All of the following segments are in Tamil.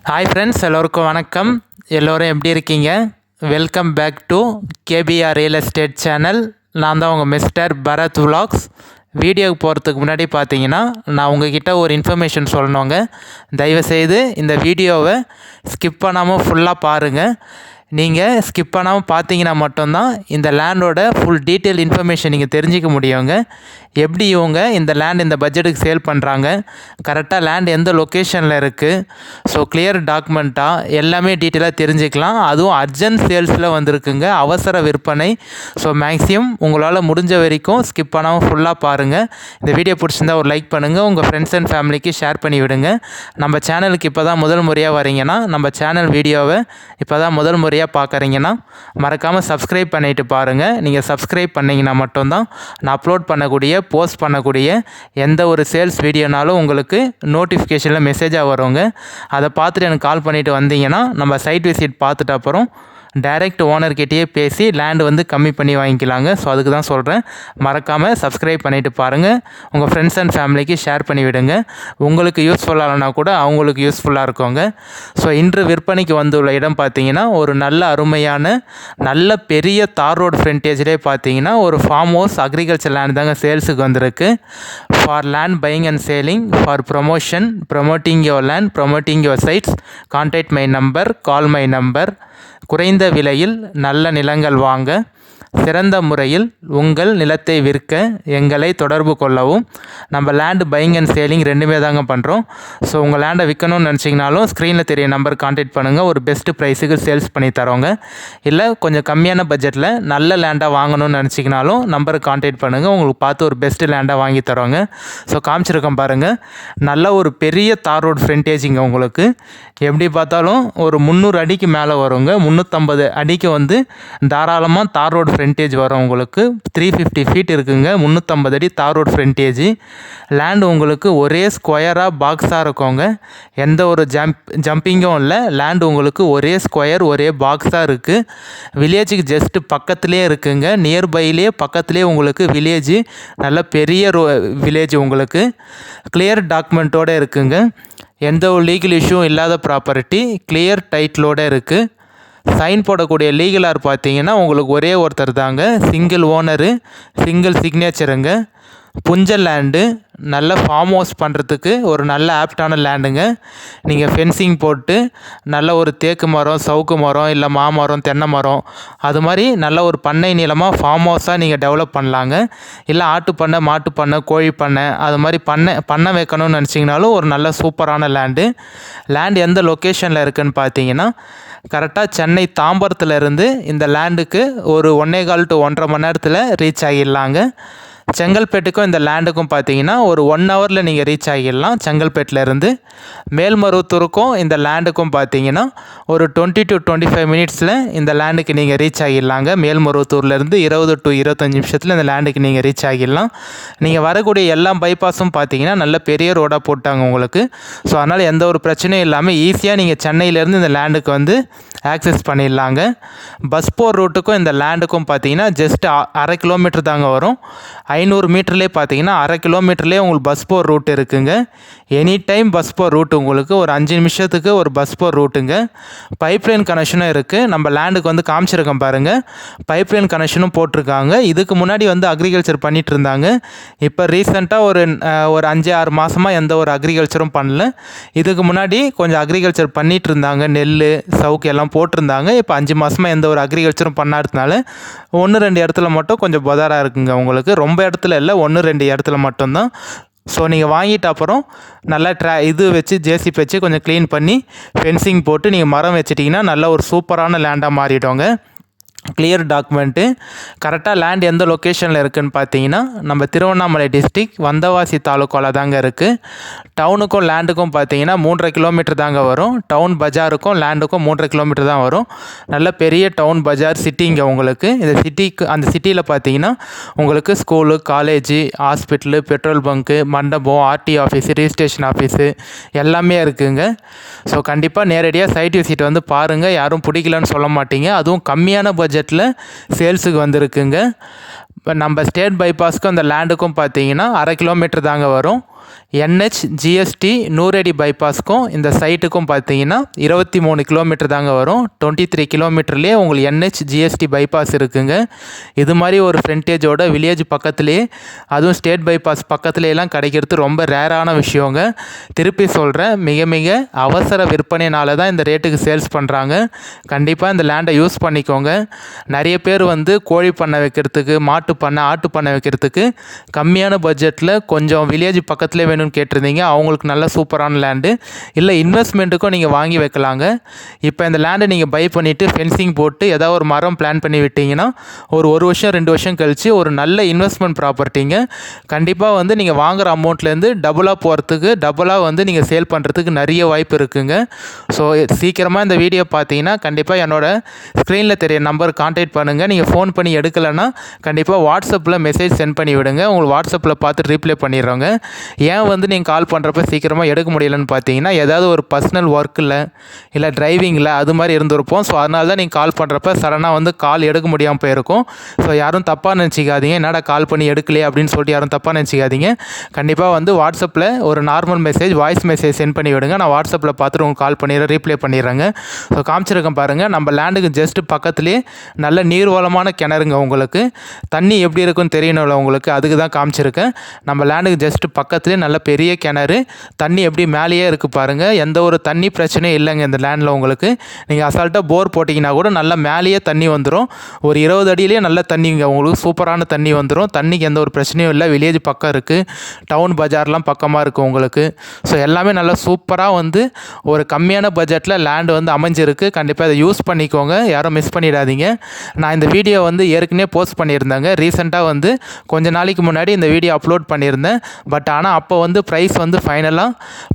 ஹாய் ஃப்ரெண்ட்ஸ், எல்லோருக்கும் வணக்கம். எல்லோரும் எப்படி இருக்கீங்க? Welcome back to KPR real estate channel. நான் தான் உங்கள் மிஸ்டர் பரத் விலாக்ஸ். வீடியோவுக்கு போகிறதுக்கு முன்னாடி பார்த்தீங்கன்னா நான் உங்ககிட்ட ஒரு இன்ஃபர்மேஷன் சொல்லணுங்க. தயவுசெய்து இந்த வீடியோவை ஸ்கிப் பண்ணாமல் ஃபுல்லாக பாருங்கள். நீங்கள் ஸ்கிப் பண்ணாமல் பார்த்தீங்கன்னா மட்டும்தான் இந்த லேண்டோட ஃபுல் டீட்டெயில் இன்ஃபர்மேஷன் நீங்கள் தெரிஞ்சிக்க முடியுங்க. எப்படி இவங்க இந்த லேண்ட் இந்த பட்ஜெட்டுக்கு சேல் பண்ணுறாங்க, கரெக்டாக லேண்ட் எந்த லொக்கேஷனில் இருக்குது, ஸோ கிளியர் டாக்குமெண்ட்டாக எல்லாமே டீட்டெயிலாக தெரிஞ்சுக்கலாம். அதுவும் அர்ஜென்ட் சேல்ஸில் வந்திருக்குங்க, அவசர விற்பனை. ஸோ மேக்ஸிமம் உங்களால் முடிஞ்ச வரைக்கும் ஸ்கிப் பண்ணாமல் ஃபுல்லாக பாருங்கள். இந்த வீடியோ பிடிச்சிருந்தா ஒரு லைக் பண்ணுங்கள், உங்கள் ஃப்ரெண்ட்ஸ் அண்ட் ஃபேமிலிக்கு ஷேர் பண்ணி விடுங்க. நம்ம சேனலுக்கு இப்போ தான் முதல் முறையாக வரீங்கன்னா, நம்ம சேனல் வீடியோவை இப்போ தான் முதல் முறையாக பார்க்குறீங்கன்னா மறக்காமல் சப்ஸ்கிரைப் பண்ணிவிட்டு பாருங்கள். நீங்கள் சப்ஸ்கிரைப் பண்ணிங்கன்னா மட்டும்தான் நான் அப்லோட் பண்ணக்கூடிய போஸ்ட் பண்ணக்கூடிய எந்த ஒரு சேல்ஸ் வீடியோனாலும் உங்களுக்கு நோட்டிஃபிகேஷனில் மெசேஜாக வருங்க. அதை பார்த்துட்டு எனக்கு கால் பண்ணிவிட்டு வந்தீங்கன்னா நம்ம சைட் விசிட் பார்த்துட்டு அப்புறம் டைரக்ட் ஓனர்கிட்டயே பேசி லேண்டு கம்மி பண்ணி வாங்கிக்கலாங்க. ஸோ அதுக்கு தான் சொல்கிறேன், மறக்காமல் சப்ஸ்கிரைப் பண்ணிவிட்டு பாருங்கள். உங்கள் ஃப்ரெண்ட்ஸ் அண்ட் ஃபேமிலிக்கு ஷேர் பண்ணி விடுங்க. உங்களுக்கு யூஸ்ஃபுல்லாகனா கூட அவங்களுக்கு யூஸ்ஃபுல்லாக இருக்குங்க. ஸோ இன்று விற்பனைக்கு வந்துள்ள இடம் பார்த்தீங்கன்னா ஒரு நல்ல அருமையான நல்ல பெரிய தார் ரோடு ஃப்ரண்டேஜ்லேயே பார்த்தீங்கன்னா ஒரு ஃபார்ம் ஹவுஸ் அக்ரிகல்ச்சர் லேண்ட் தாங்க சேல்ஸுக்கு வந்திருக்கு. For land buying and selling, for promoting your land, promoting your sites, contact my number, call my number. குறைந்த விலையில் நல்ல நிலங்கள் வாங்க, சிறந்த முறையில் உங்கள் நிலத்தை விற்க எங்களை தொடர்பு கொள்ளவும். நம்ம லேண்டு பையிங் அண்ட் சேலிங் ரெண்டுமே தாங்க பண்ணுறோம். ஸோ உங்கள் லேண்டை விற்கணும்னு நினச்சிங்கனாலும் ஸ்க்ரீனில் தெரிய நம்பர் கான்டாக்ட் பண்ணுங்கள். ஒரு பெஸ்ட்டு ப்ரைஸுக்கு சேல்ஸ் பண்ணி தரோங்க. இல்லை கொஞ்சம் கம்மியான பட்ஜெட்டில் நல்ல லேண்டாக வாங்கணும்னு நினச்சிங்கனாலும் நம்பரை கான்டாக்ட் பண்ணுங்கள். உங்களுக்கு பார்த்து ஒரு பெஸ்ட்டு லேண்டாக வாங்கி தரோங்க. ஸோ காமிச்சிருக்கோம் பாருங்கள், நல்ல ஒரு பெரிய தார் ரோடு ஃப்ரண்டேஜிங்க. உங்களுக்கு எப்படி பார்த்தாலும் ஒரு 300 அடிக்கு மேலே வருங்க. 350 அடிக்கு தாராளமாக தார் ரோடு ஃப்ரண்டேஜ் வரும். உங்களுக்கு 350 ஃபீட் இருக்குங்க. 350 அடி தார் ரோடு ஃப்ரண்டேஜ். லேண்டு உங்களுக்கு ஒரே ஸ்கொயராக பாக்ஸாக இருக்குங்க. எந்த ஒரு ஜம்பிங்கும் இல்லை. லேண்டு உங்களுக்கு ஒரே ஸ்கொயர் ஒரே பாக்ஸாக இருக்குது. வில்லேஜுக்கு ஜஸ்ட்டு பக்கத்துலேயே இருக்குங்க. நியர்பைலேயே பக்கத்துலேயே உங்களுக்கு வில்லேஜ், நல்ல பெரிய வில்லேஜ். உங்களுக்கு கிளியர் டாக்குமெண்ட்டோடு இருக்குங்க. எந்த ஒரு லீகல் இஷ்யூ இல்லாத ப்ராப்பர்ட்டி, கிளியர் டைட்டிலோடு இருக்குது. சைன் போடக்கூடிய லீகலார் பார்த்தீங்கன்னா உங்களுக்கு ஒரே ஒருத்தர் தாங்க, சிங்கிள் ஓனரு, சிங்கிள் சிக்னேச்சருங்க. புஞ்சல் லேண்டு, நல்ல ஃபார்ம் ஹவுஸ் பண்ணுறதுக்கு ஒரு நல்ல ஆப்டான லேண்டுங்க. நீங்கள் ஃபென்சிங் போட்டு நல்ல ஒரு தேக்கு மரம், சவுக்கு மரம், இல்லை மாமரம், தென்னை மரம், அது மாதிரி நல்ல ஒரு பண்ணை நிலமாக ஃபார்ம் ஹவுஸாக நீங்கள் டெவலப் பண்ணலாங்க. இல்லை ஆட்டு பண்ணை, மாட்டு பண்ணை, கோழி பண்ணை, அது மாதிரி பண்ணை வைக்கணும்னு நினச்சிங்கனாலும் ஒரு நல்ல சூப்பரான லேண்டு எந்த லொக்கேஷனில் இருக்குதுன்னு பார்த்தீங்கன்னா கரெக்டாக சென்னை தாம்பரத்துலேருந்து இந்த லேண்டுக்கு ஒரு 1.25 to 1.5 மணி நேரத்தில் ரீச் ஆகிடலாங்க. செங்கல்பேட்டுக்கும் இந்த லேண்டுக்கும் பார்த்தீங்கன்னா ஒரு 1 ஹவரில் நீங்கள் ரீச் ஆகிடலாம். செங்கல்பேட்டிலேருந்து மேல்மருவத்தூருக்கும் இந்த லேண்டுக்கும் பார்த்தீங்கன்னா ஒரு 20 to 25 மினிட்ஸில் இந்த லேண்டுக்கு நீங்கள் ரீச் ஆகிடலாங்க. மேல்மருவத்தூர்லேருந்து 20 to 25 நிமிஷத்தில் இந்த லேண்டுக்கு நீங்கள் ரீச் ஆகிடலாம். நீங்கள் வரக்கூடிய எல்லா பைபாஸும் பார்த்தீங்கன்னா நல்ல பெரிய ரோடாக போட்டாங்க உங்களுக்கு. ஸோ அதனால் எந்த ஒரு பிரச்சனையும் இல்லாமல் ஈஸியாக நீங்கள் சென்னையிலேருந்து இந்த லேண்டுக்கு ஆக்சஸ் பண்ணிடலாங்க. பஸ் போர் ரூட்டுக்கும் இந்த லேண்டுக்கும் பார்த்தீங்கன்னா ஜஸ்ட் 1/2 கிலோமீட்டர் தாங்க வரும். 500 மீட்டர்லேயே பார்த்தீங்கன்னா 1/2 கிலோமீட்டர்லேயே உங்களுக்கு பஸ் போர் ரூட் இருக்குங்க. எனி டைம் பஸ் போர் ரூட் உங்களுக்கு ஒரு 5 நிமிஷத்துக்கு ஒரு பஸ் போர் ரூட்டுங்க. பைப்லைன் கனெக்ஷனும் இருக்குது. நம்ம லேண்டுக்கு காமிச்சிருக்கோம் பாருங்கள், பைப்லைன் கனெக்ஷனும் போட்டிருக்காங்க. இதுக்கு முன்னாடி அக்ரிகல்ச்சர் பண்ணிகிட்டு இருந்தாங்க. இப்போ ரீசெண்டாக ஒரு 5-6 மாதமாக எந்த ஒரு அக்ரிகல்ச்சரும் பண்ணல. இதுக்கு முன்னாடி கொஞ்சம் அக்ரிகல்ச்சர் பண்ணிகிட்டு இருந்தாங்க, நெல், சவுக்கு எல்லாம் போட்டிருந்தாங்க. இப்போ 5 மாதமாக எந்த ஒரு அக்ரிகல்ச்சரும் பண்ணாததுனால 1-2 இடத்துல மட்டும் கொஞ்சம் பதாராக இருக்குங்க. உங்களுக்கு ரொம்ப இடத்துல இல்லை, 1-2 இடத்துல மட்டும்தான். ஸோ நீங்கள் வாங்கிட்ட அப்புறம் நல்லா வச்சு ஜேசிபி வச்சு கொஞ்சம் க்ளீன் பண்ணி ஃபென்சிங் போட்டு நீங்கள் மரம் வச்சிட்டிங்கன்னா நல்ல ஒரு சூப்பரான லேண்டாக மாறிடுங்க. Clear document. கரெக்டாக லேண்ட் எந்த லொக்கேஷனில் இருக்குதுன்னு பார்த்தீங்கன்னா நம்ம திருவண்ணாமலை டிஸ்ட்ரிக் வந்தவாசி தாலுக்காவில் தாங்க இருக்குது. டவுனுக்கும் லேண்டுக்கும் பார்த்தீங்கன்னா 3.5 கிலோமீட்டர் தாங்க வரும். டவுன் பஜாருக்கும் லேண்டுக்கும் 3.5 கிலோமீட்டர் தான் வரும். நல்ல பெரிய டவுன் பஜார் சிட்டிங்க உங்களுக்கு. அந்த சிட்டியில் பார்த்தீங்கன்னா உங்களுக்கு school, college, hospital, petrol bunk, மண்டபம், ஆர்டி ஆஃபீஸு, ரிஜிஸ்ட்ரேஷன் ஆஃபீஸு எல்லாமே இருக்குதுங்க. ஸோ கண்டிப்பாக நேரடியாக சைட் விசிட் பாருங்கள். யாரும் பிடிக்கலன்னு சொல்ல மாட்டீங்க. அதுவும் கம்மியான பட்ஜெட்டில் சேல்ஸுக்கு வந்திருக்குங்க. நம்ம ஸ்டேட் பைபாஸ்க்கும் அந்த லேண்டுக்கும் பார்த்தீங்கன்னா 1/2 கிலோமீட்டர் தாங்க வரும். NH GST நூறடி பைபாஸ்க்கும் இந்த சைட்டுக்கும் பார்த்தீங்கன்னா 23 கிலோமீட்டர் தாங்க வரும். 23 கிலோமீட்டர்லேயே உங்களுக்கு NH GST பைபாஸ் இருக்குங்க. இது மாதிரி ஒரு ஃப்ரண்டேஜோட வில்லேஜ் பக்கத்துலேயே, அதுவும் ஸ்டேட் பைபாஸ் பக்கத்துலேயெல்லாம் கிடைக்கிறது ரொம்ப ரேரான விஷயங்க. திருப்பி சொல்கிறேன், மிக மிக அவசர விற்பனைனால தான் இந்த ரேட்டுக்கு சேல்ஸ் பண்ணுறாங்க. கண்டிப்பாக இந்த லேண்டை யூஸ் பண்ணிக்கோங்க. நிறைய பேர் வந்து கோழி பண்ணை வைக்கிறதுக்கு, மாட்டு பண்ணை, ஆட்டு பண்ணை வைக்கிறதுக்கு கம்மியான பட்ஜெட்டில் கொஞ்சம் வில்லேஜ் பக்கத்துலேயே வேணும்னு கேட்டிருந்தீங்க. அவங்களுக்கு நல்ல சூப்பரான லேண்டு. இல்லை இன்வெஸ்ட்மெண்ட்டுக்கும் நீங்கள் வாங்கி வைக்கலாங்க. இப்போ இந்த லேண்டை நீங்கள் பை பண்ணிவிட்டு ஃபென்சிங் போட்டு ஏதாவது ஒரு மரம் பிளான் பண்ணி விட்டிங்கன்னா ஒரு வருஷம் 2 வருஷம் கழித்து ஒரு நல்ல இன்வெஸ்ட்மெண்ட் ப்ராப்பர்ட்டிங்க. கண்டிப்பாக வந்து நீங்கள் வாங்குகிற அமௌண்ட்லேருந்து டபுளாக போகிறதுக்கு, டபுளாக வந்து நீங்கள் சேல் பண்ணுறதுக்கு நிறைய வாய்ப்பு இருக்குங்க. ஸோ சீக்கிரமாக இந்த வீடியோ பார்த்தீங்கன்னா கண்டிப்பாக என்னோடய ஸ்க்ரீனில் தெரிய நம்பர் கான்டாக்ட் பண்ணுங்கள். நீங்கள் ஃபோன் பண்ணி எடுக்கலைன்னா கண்டிப்பாக வாட்ஸ்அப்பில் மெசேஜ் சென்ட் பண்ணி விடுங்க. உங்களுக்கு வாட்ஸ்அப்பில் பார்த்து ரீப்ளை பண்ணிடுறோங்க. ஏன் வந்து நீங்கள் கால் பண்ணுறப்ப சீக்கிரமாக எடுக்க முடியலன்னு பார்த்தீங்கன்னா, ஏதாவது ஒரு பர்சனல் ஒர்க்கில் இல்லை டிரைவிங்கில் அது மாதிரி இருந்திருப்போம். ஸோ அதனால தான் நீங்கள் கால் பண்ணுறப்ப சடனாக வந்து கால் எடுக்க முடியாமல் போயிருக்கும். ஸோ யாரும் தப்பாக நினச்சிக்காதீங்க, என்னடா கால் பண்ணி எடுக்கலையே அப்படின்னு சொல்லிட்டு யாரும் தப்பாக நினச்சிக்காதீங்க. கண்டிப்பாக வந்து வாட்ஸ்அப்பில் ஒரு normal message, voice message send பண்ணி விடுங்க. நான் வாட்ஸ்அப்பில் பார்த்துட்டு உங்களுக்கு கால் பண்ணிடுறேன், ரீப்ளை பண்ணிடுறேங்க. ஸோ காமிச்சிருக்கேன் பாருங்கள், நம்ம லேண்டுக்கு ஜஸ்ட் பக்கத்துலேயே நல்ல நீர்வளமான கிணறுங்க. உங்களுக்கு தண்ணி எப்படி இருக்குன்னு தெரியணும்ல உங்களுக்கு, அதுக்கு தான் காமிச்சிருக்கேன். நம்ம லேண்டுக்கு ஜஸ்ட் பக்கத்துலேயே நல்ல பெரிய கிணறு, தண்ணி எப்படி மேலேயே இருக்குது பாருங்கள். எந்த ஒரு தண்ணி பிரச்சனையும் இல்லைங்க இந்த லேண்டில். உங்களுக்கு நீங்கள் அசால்ட்டாக போர் போட்டிங்கன்னா கூட நல்லா மேலேயே தண்ணி வந்துடும். ஒரு 20 அடியிலேயே நல்ல தண்ணிங்க, உங்களுக்கு சூப்பரான தண்ணி வந்துடும். தண்ணிக்கு எந்த ஒரு பிரச்சனையும் இல்லை. வில்லேஜ் பக்கம் இருக்குது, டவுன் பஜார்லாம் பக்கமாக இருக்குது உங்களுக்கு. ஸோ எல்லாமே நல்லா சூப்பராக வந்து ஒரு கம்மியான பட்ஜெட்டில் லேண்டு வந்து அமைஞ்சிருக்கு. கண்டிப்பாக அதை யூஸ் பண்ணிக்கோங்க, யாரும் மிஸ் பண்ணிடாதீங்க. நான் இந்த வீடியோ வந்து ஏற்கனவே போஸ்ட் பண்ணியிருந்தேங்க. ரீசெண்டாக வந்து கொஞ்ச நாளைக்கு முன்னாடி இந்த வீடியோ அப்லோட் பண்ணியிருந்தேன். பட் ஆனால் அப்போ வந்து ப்ரைஸ் வந்து ஃபைனலாக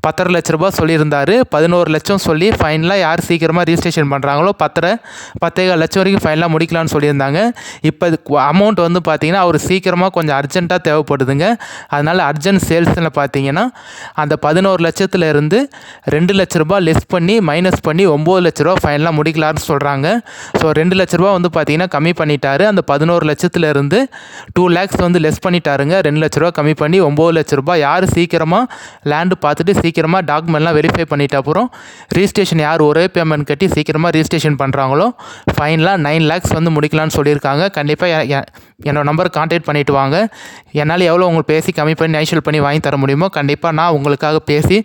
10.5 லட்ச ரூபா சொல்லியிருந்தார். 11 லட்சம் சொல்லி ஃபைனலாக யார் சீக்கிரமாக ரிஜிஸ்ட்ரேஷன் பண்ணுறாங்களோ 10.5 லட்சம் வரைக்கும் ஃபைனலாக முடிக்கலான்னு சொல்லியிருந்தாங்க. இப்போ அமௌண்ட் வந்து பார்த்திங்கன்னா அவர் சீக்கிரமாக கொஞ்சம் அர்ஜென்ட்டாக தேவைப்படுதுங்க. அதனால் அர்ஜென்ட் சேல்ஸில் பார்த்தீங்கன்னா அந்த 11 லட்சத்துலேருந்து 2 லட்ச ரூபா லெஸ் பண்ணி மைனஸ் பண்ணி 9 லட்ச ரூபா ஃபைனலாக முடிக்கலான்னு சொல்கிறாங்க. ஸோ 2 லட்ச ரூபா வந்து பார்த்திங்கன்னா கம்மி பண்ணிட்டாரு. அந்த 11 லட்சத்துலேருந்து 2 லேக்ஸ் வந்து லெஸ் பண்ணிட்டாருங்க. 2 லட்ச ரூபா கம்மி பண்ணி 9 லட்ச ரூபா. யார் சீக்கிரமாக லேண்டு பார்த்துட்டு சீக்கிரமாக டாக்குமெண்ட்லாம் வெரிஃபை பண்ணிட்ட அப்புறம் ரிஜிஸ்ட்ரேஷன் யார் ஒரே பேமெண்ட் கட்டி சீக்கிரமாக ரிஜிஸ்ட்ரேஷன் பண்ணுறாங்களோ ஃபைனலாக 9 லேக்ஸ் வந்து முடிக்கலான்னு சொல்லியிருக்காங்க. கண்டிப்பாக என்னோட நம்பர் கான்டாக்ட் பண்ணிவிட்டு வாங்க. என்னால் எவ்வளோ உங்களுக்கு பேசி கம்மி பண்ணி நெகோஷியேட் பண்ணி வாங்கி தர முடியுமோ கண்டிப்பாக நான் உங்களுக்காக பேசி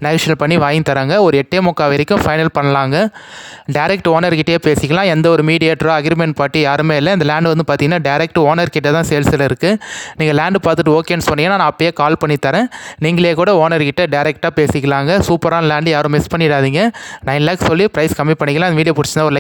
நெகோஷியேட் பண்ணி வாங்கி தரேங்க. ஒரு 8.25 வரைக்கும் ஃபைனல் பண்ணலாங்க. டைரக்ட் ஓனர்கிட்டே பேசிக்கலாம். எந்த ஒரு மீடியேட்டரோ அக்ரிமெண்ட் பார்ட்டி யாருமே இல்லை. இந்த லேண்டு வந்து பார்த்திங்கன்னா டைரக்ட் ஓனர்கிட்ட தான் சேல்ஸில் இருக்குது. நீங்கள் லேண்டு பார்த்துட்டு ஓகேன்னு சொன்னீங்கன்னா நான் அப்பயே கால் பண்ணி தரேன். நீங்களே கூட ஓனர்கிட்ட டைரெக்டாக பேசிக்கலாங்க. சூப்பரான லேண்டு, யாரும் மிஸ் பண்ணிடாதீங்க. 9 லேக்ஸ் சொல்லி ப்ரைஸ் கம்மி பண்ணிக்கலாம். இந்த வீடியோ பிடிச்சிருந்தா ஒரு